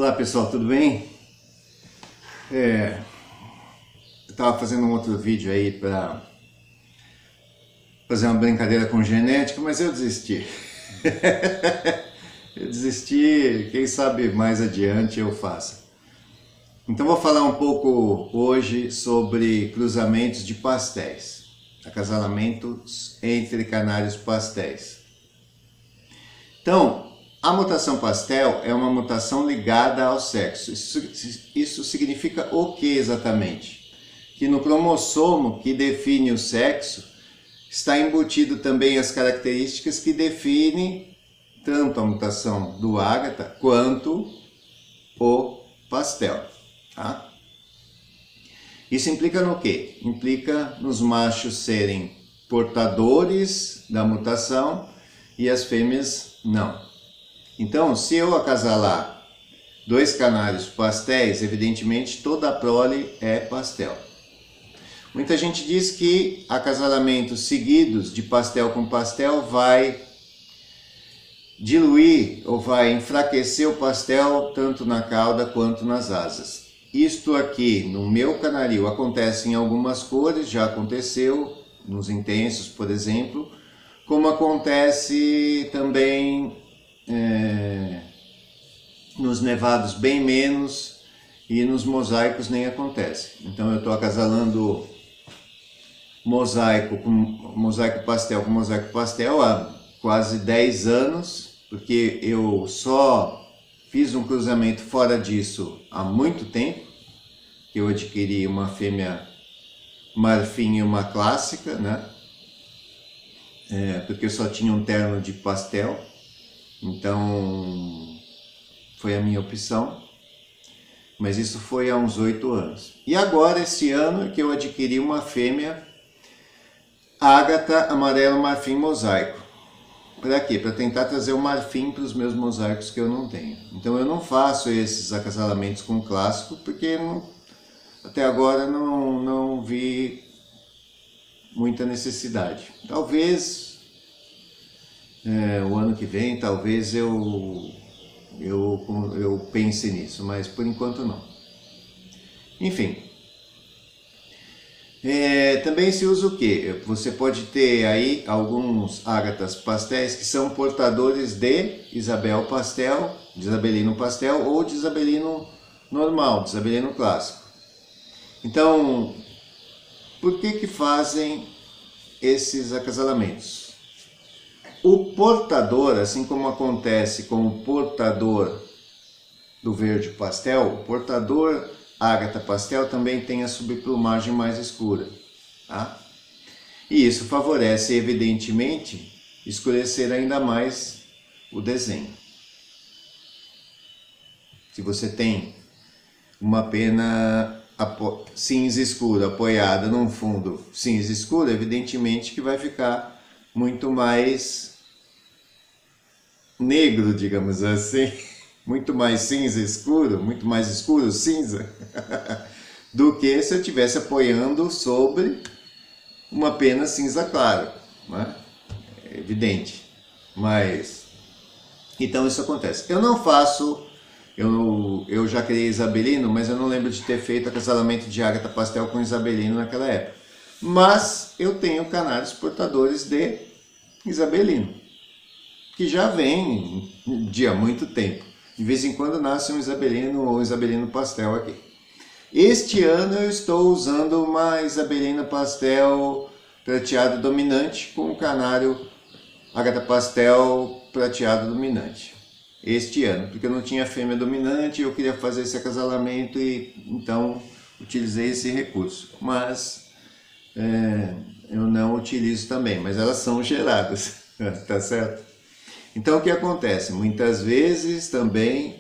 Olá pessoal, tudo bem? Eu estava fazendo um outro vídeo aí para fazer uma brincadeira com genética, mas eu desisti. Eu desisti, quem sabe mais adiante eu faça. Então vou falar um pouco hoje sobre cruzamentos de pastéis, acasalamentos entre canários pastéis. Então, a mutação pastel é uma mutação ligada ao sexo. Isso significa o que exatamente? Que no cromossomo que define o sexo está embutido também as características que definem tanto a mutação do ágata quanto o pastel. Tá? Isso implica no quê? Implica nos machos serem portadores da mutação e as fêmeas não. Então, se eu acasalar dois canários pastéis, evidentemente toda a prole é pastel. Muita gente diz que acasalamentos seguidos de pastel com pastel vai diluir ou vai enfraquecer o pastel tanto na cauda quanto nas asas. Isto aqui no meu canaril acontece em algumas cores, já aconteceu nos intensos, por exemplo, como acontece também nos nevados bem menos e nos mosaicos nem acontece. Então eu estou acasalando mosaico pastel com mosaico pastel há quase 10 anos, porque eu só fiz um cruzamento fora disso há muito tempo, que eu adquiri uma fêmea marfim e uma clássica, né? Porque eu só tinha um terno de pastel. Então foi a minha opção, mas isso foi há uns 8 anos. E agora, esse ano, é que eu adquiri uma fêmea ágata amarelo marfim mosaico. Para quê? Para tentar trazer o marfim para os meus mosaicos que eu não tenho. Então eu não faço esses acasalamentos com clássico, porque até agora não vi muita necessidade. Talvez o ano que vem, talvez eu pense nisso, mas por enquanto não. Enfim, também se usa o que? Você pode ter aí alguns ágatas pastéis que são portadores de Isabel pastel, de Isabelino pastel ou de Isabelino normal, de Isabelino clássico. Então, por que fazem esses acasalamentos? O portador, assim como acontece com o portador do verde pastel, o portador ágata pastel também tem a subplumagem mais escura. Tá? E isso favorece, evidentemente, escurecer ainda mais o desenho. Se você tem uma pena cinza escura apoiada num fundo cinza escuro, evidentemente que vai ficar muito mais negro, digamos assim, muito mais cinza escuro, muito mais escuro cinza, do que se eu estivesse apoiando sobre uma pena cinza claro, né? É evidente. Mas então isso acontece. Eu não faço, eu já criei isabelino, mas eu não lembro de ter feito acasalamento de ágata pastel com isabelino naquela época. Mas eu tenho canários portadores de isabelino, que já vem de há muito tempo. De vez em quando nasce um isabelino ou isabelino pastel aqui. Este ano eu estou usando uma isabelina pastel prateado dominante com um canário ágata pastel prateado dominante. Este ano, porque eu não tinha fêmea dominante, eu queria fazer esse acasalamento e então utilizei esse recurso. Mas eu não utilizo também, mas elas são geradas, tá certo? Então o que acontece? Muitas vezes também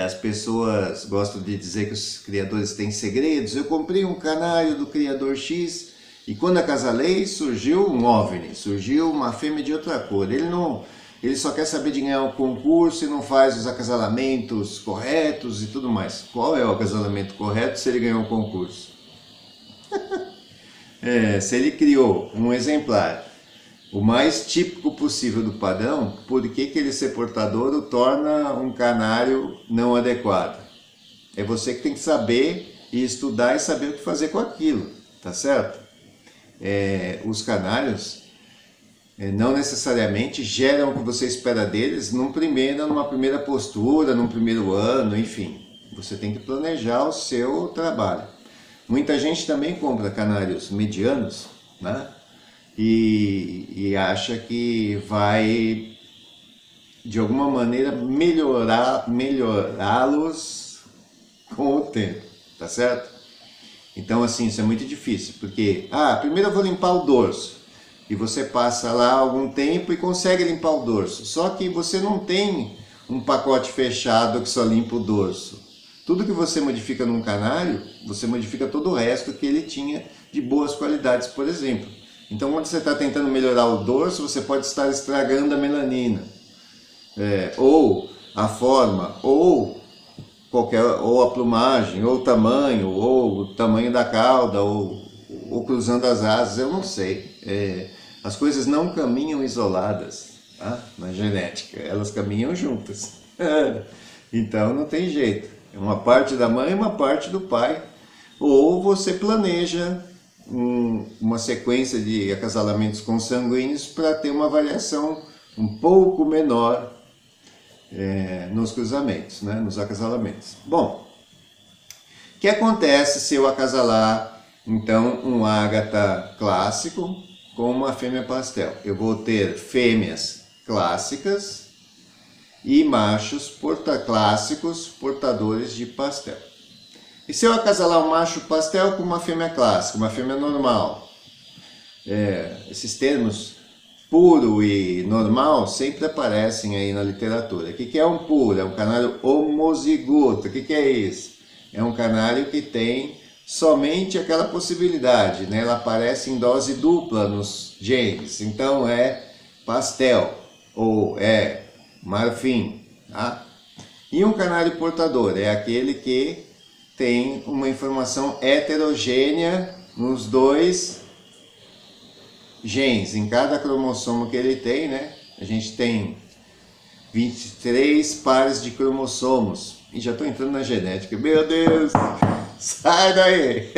as pessoas gostam de dizer que os criadores têm segredos. Eu comprei um canário do criador X e quando acasalei surgiu um OVNI, surgiu uma fêmea de outra cor. Ele só quer saber de ganhar um concurso e não faz os acasalamentos corretos e tudo mais. Qual é o acasalamento correto se ele ganhou um concurso? Se ele criou um exemplar o mais típico possível do padrão, por que ele ser portador o torna um canário não adequado. É você que tem que saber e estudar e saber o que fazer com aquilo, tá certo? Os canários não necessariamente geram o que você espera deles numa primeira postura, num primeiro ano, enfim. Você tem que planejar o seu trabalho. Muita gente também compra canários medianos, né? E acha que vai, de alguma maneira, melhorá-los com o tempo, tá certo? Então, assim, isso é muito difícil, porque, primeiro eu vou limpar o dorso, e você passa lá algum tempo e consegue limpar o dorso, só que você não tem um pacote fechado que só limpa o dorso. Tudo que você modifica num canário, você modifica todo o resto que ele tinha de boas qualidades, por exemplo. Então, quando você está tentando melhorar o dorso, você pode estar estragando a melanina, ou a forma, ou a plumagem, ou o tamanho da cauda, ou cruzando as asas, eu não sei. As coisas não caminham isoladas, tá? Na genética, elas caminham juntas. Então não tem jeito, é uma parte da mãe e uma parte do pai. Ou você planeja uma sequência de acasalamentos consanguíneos para ter uma variação um pouco menor nos cruzamentos, né, nos acasalamentos. Bom, o que acontece se eu acasalar, então, um ágata clássico com uma fêmea pastel? Eu vou ter fêmeas clássicas e machos clássicos portadores de pastel. E se eu acasalar um macho pastel com uma fêmea clássica, uma fêmea normal? Esses termos puro e normal sempre aparecem aí na literatura. O que é um puro? É um canário homozigoto. O que é isso? É um canário que tem somente aquela possibilidade, né? Ela aparece em dose dupla nos genes. Então é pastel ou é marfim. Tá? E um canário portador é aquele que tem uma informação heterogênea nos dois genes, em cada cromossomo que ele tem, né? A gente tem 23 pares de cromossomos. E já estou entrando na genética. Meu Deus! Sai daí!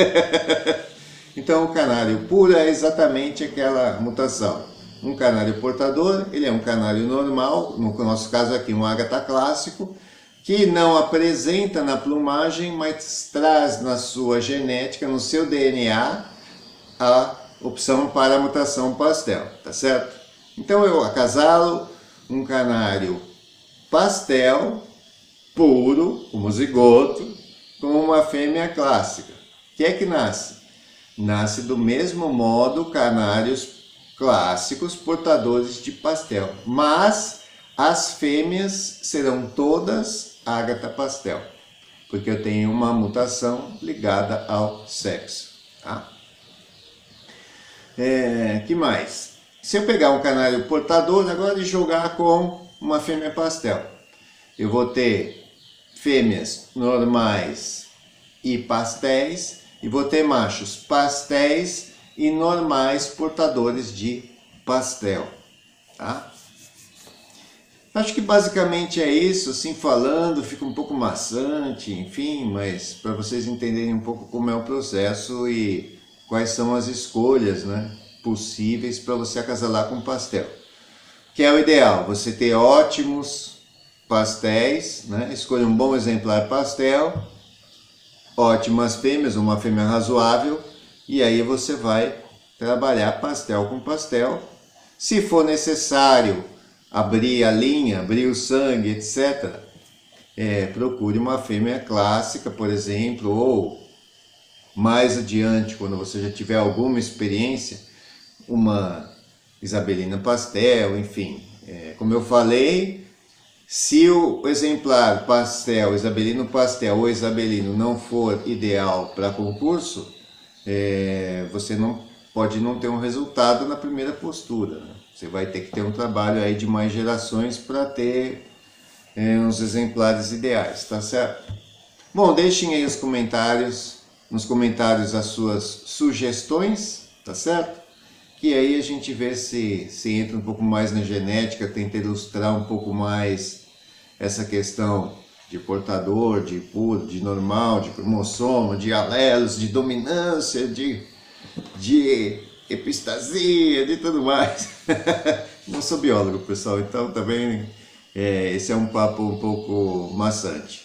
Então o canário puro é exatamente aquela mutação. Um canário portador, ele é um canário normal, no nosso caso aqui um ágata clássico, que não apresenta na plumagem, mas traz na sua genética, no seu DNA, a opção para a mutação pastel, tá certo? Então eu acasalo um canário pastel, puro, homozigoto, com uma fêmea clássica. O que é que nasce? Nasce do mesmo modo canários clássicos portadores de pastel, mas as fêmeas serão todas ágata pastel, porque eu tenho uma mutação ligada ao sexo, tá? Que mais? Se eu pegar um canário portador agora e jogar com uma fêmea pastel, eu vou ter fêmeas normais e pastéis, e vou ter machos pastéis e normais portadores de pastel, tá? Acho que basicamente é isso, assim falando, fica um pouco maçante, enfim, mas para vocês entenderem um pouco como é o processo e quais são as escolhas, né, possíveis para você acasalar com pastel. Que é o ideal, você ter ótimos pastéis, né, escolha um bom exemplar pastel, ótimas fêmeas, uma fêmea razoável, e aí você vai trabalhar pastel com pastel. Se for necessário abrir a linha, abrir o sangue, etc., procure uma fêmea clássica, por exemplo, ou mais adiante, quando você já tiver alguma experiência, uma isabelina pastel, enfim. Como eu falei, se o exemplar pastel, isabelino pastel ou isabelino não for ideal para concurso, você pode não ter um resultado na primeira postura, né? Você vai ter que ter um trabalho aí de mais gerações para ter uns exemplares ideais, tá certo? Bom, deixem aí nos comentários as suas sugestões, tá certo? que aí a gente vê se entra um pouco mais na genética, tenta ilustrar um pouco mais essa questão de portador, de puro, de normal, de cromossomo, de alelos, de dominância, de epistasia, de tudo mais. Não sou biólogo, pessoal, então também esse é um papo um pouco maçante,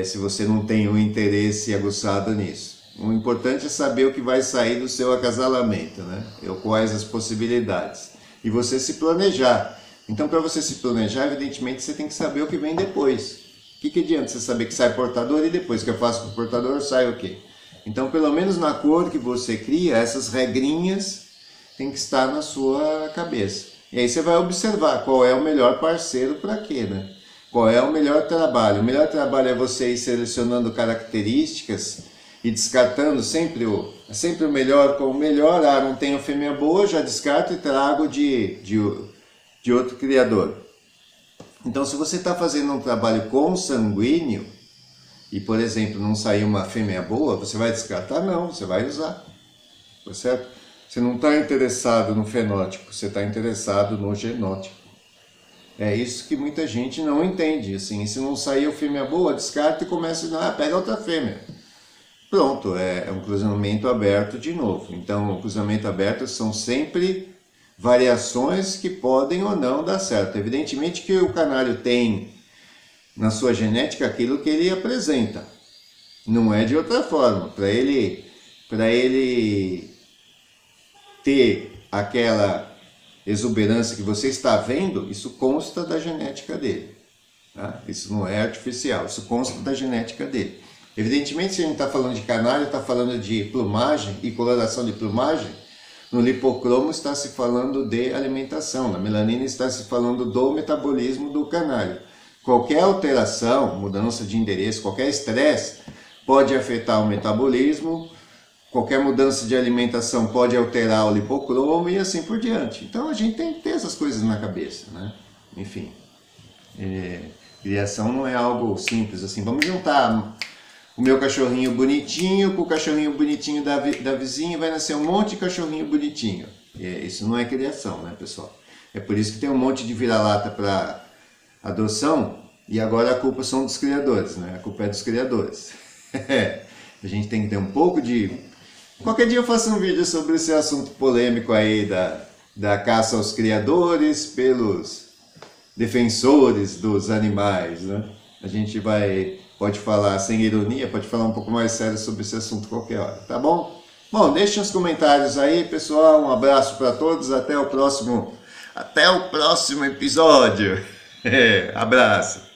se você não tem um interesse aguçado nisso. O importante é saber o que vai sair do seu acasalamento, né? Quais as possibilidades. E você se planejar. Então, para você se planejar, evidentemente, você tem que saber o que vem depois. O que adianta você saber que sai portador e depois que eu faço com o portador sai o quê? Então, pelo menos na cor que você cria, essas regrinhas tem que estar na sua cabeça. E aí você vai observar qual é o melhor parceiro para quê, né? Qual é o melhor trabalho. O melhor trabalho é você ir selecionando características e descartando sempre o melhor com o melhor. Ah, não tenho fêmea boa, já descarto e trago de outro criador. Então, se você está fazendo um trabalho consanguíneo e, por exemplo, não sair uma fêmea boa, você vai descartar? Não, você vai usar, tá certo? Você não está interessado no fenótipo, você está interessado no genótipo. É isso que muita gente não entende, assim, se não sair a fêmea boa, descarta e começa a pega outra fêmea. Pronto, é um cruzamento aberto de novo. Então, o cruzamento aberto são sempre variações que podem ou não dar certo. Evidentemente que o canário tem na sua genética aquilo que ele apresenta. Não é de outra forma. Para ele ter aquela exuberância que você está vendo, isso consta da genética dele. Tá? Isso não é artificial, isso consta da genética dele. Evidentemente, se a gente está falando de canário, está falando de plumagem e coloração de plumagem, no lipocromo está se falando de alimentação, na melanina está se falando do metabolismo do canário. Qualquer alteração, mudança de endereço, qualquer estresse pode afetar o metabolismo, qualquer mudança de alimentação pode alterar o lipocromo e assim por diante. Então a gente tem que ter essas coisas na cabeça, né? Enfim, criação não é algo simples assim. Vamos juntar o meu cachorrinho bonitinho com o cachorrinho bonitinho da vizinha, vai nascer um monte de cachorrinho bonitinho. Isso não é criação, né, pessoal? É por isso que tem um monte de vira-lata para adoção e agora a culpa são dos criadores, né? A culpa é dos criadores. A gente tem que ter um pouco de... Qualquer dia eu faço um vídeo sobre esse assunto polêmico aí da caça aos criadores pelos defensores dos animais, né? A gente pode falar sem ironia, pode falar um pouco mais sério sobre esse assunto qualquer hora, tá bom? Bom, deixe uns comentários aí, pessoal. Um abraço para todos, até o próximo episódio. Abraço.